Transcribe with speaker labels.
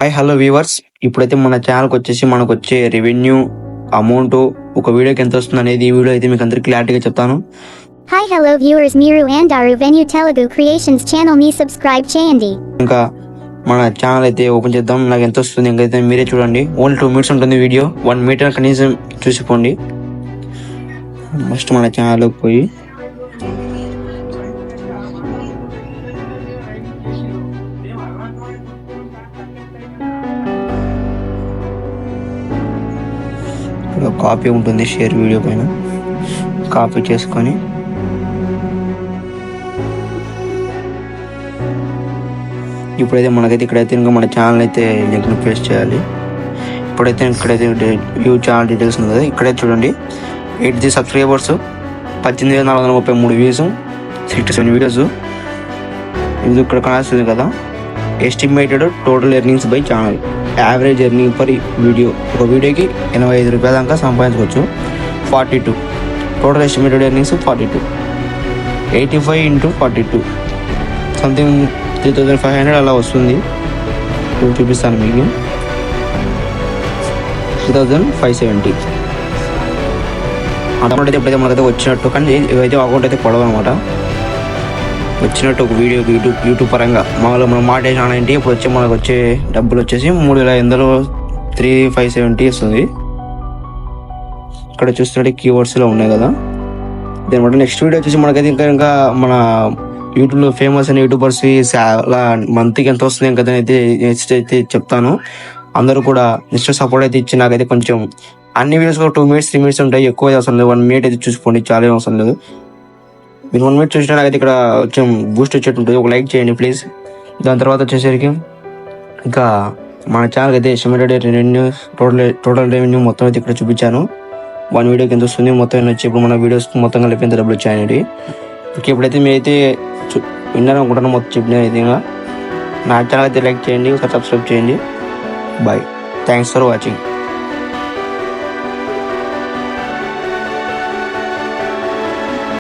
Speaker 1: Hi hello viewers, ఇప్పుడైతే మన ఛానల్కి వచ్చేసి మనకు వచ్చే రెవెన్యూ అమౌంట్ ఒక వీడియోకి ఎంత వస్తుంది అనేది ఈ వీడియో అయితే మీకు అందరికి క్లారిటీగా చెప్తాను.
Speaker 2: హాయ్ హలో వ్యూవర్స్, మీరు అందారు వెన్యూ తెలుగు క్రియేషన్స్ ఛానల్ ని సబ్స్క్రైబ్ చేయండి.
Speaker 1: ఇంకా మన ఛానల్ అయితే ఓపెన్ చేద్దాం. నాకు ఎంత వస్తుంది ఇంకైతే మీరే చూడండి. ఓన్లీ 2 minutes ఉంటుంది వీడియో. 1 minute కనీసం చూసిపోండి. ఫస్ట్ మన ఛానల్కి పోయి కాపీ ఉంటుంది షేర్ వీడియో పైన, కాపీ చేసుకొని ఇప్పుడైతే మనకైతే ఇక్కడైతే ఇంకా మన ఛానల్ అయితే లింక్ని పేస్ట్ చేయాలి. ఇప్పుడైతే ఇక్కడైతే వ్యూ ఛానల్ డీటెయిల్స్ ఉంది కదా, ఇక్కడైతే చూడండి 8 సబ్స్క్రైబర్స్, 18,433 వ్యూస్, 67 వీడియోస్. ఇది ఇక్కడ కనిపిస్తుంది కదా, estimated total earnings by channel, average earning per video. ఒక వీడియోకి 85 రూపాయల దాకా సంపాదించుకోవచ్చు. 42 total estimated earnings 42, 85 into 42 something 3,500 అలా వస్తుంది. చూపిస్తాను మీకు. 3,570 అమౌంట్ అయితే ఎప్పుడైతే మనకైతే వచ్చినట్టు, కానీ ఇవైతే అకౌంట్ అయితే పడవు అనమాట. వచ్చినట్టు ఒక వీడియోకి యూట్యూబ్ పరంగా మామూలుగా మనం మాటేసిన ఏంటి ఇప్పుడు వచ్చి మనకు వచ్చే డబ్బులు వచ్చేసి 3,500, 3,570 వస్తుంది. ఇక్కడ చూస్తుంటే కీవర్డ్స్లో ఉన్నాయి కదా. దాని నెక్స్ట్ వీడియో వచ్చేసి మనకైతే ఇంకా మన యూట్యూబ్లో ఫేమస్ అయిన యూట్యూబర్స్ అలా మంత్కి ఎంత వస్తుంది ఇంకా అయితే నెక్స్ట్ అయితే చెప్తాను. అందరూ కూడా నెక్స్ట్ సపోర్ట్ అయితే ఇచ్చి నాకైతే కొంచెం అన్ని వీడియోస్ కూడా 2 minutes 3 minutes ఉంటాయి. ఎక్కువ అవసరం లేదు, 1 minute అయితే చూసుకోండి, చాలా అవసరం లేదు. మీరు 1 minute చూసినా నాకైతే ఇక్కడ కొంచెం బూస్ట్ వచ్చేట్టు ఉంటుంది. ఒక లైక్ చేయండి ప్లీజ్. దాని తర్వాత వచ్చేసరికి ఇంకా మన ఛానల్కి అయితే ఎస్టిమేటెడ్ రెవెన్యూ టోటల్ రెవెన్యూ మొత్తం అయితే ఇక్కడ చూపించాను. 1 వీడియోకి ఎంత వస్తుంది మొత్తం వచ్చి ఇప్పుడు మన వీడియోస్ మొత్తం కలిపి ఎంత డబ్బులు వచ్చాయనేది. ఇప్పుడైతే మీరైతే విన్నారు అనుకుంటాను మొత్తం చెప్పిన విధంగా. నా ఛానల్ అయితే లైక్ చేయండి, ఒకసారి సబ్స్క్రైబ్ చేయండి. Bye, thanks for watching.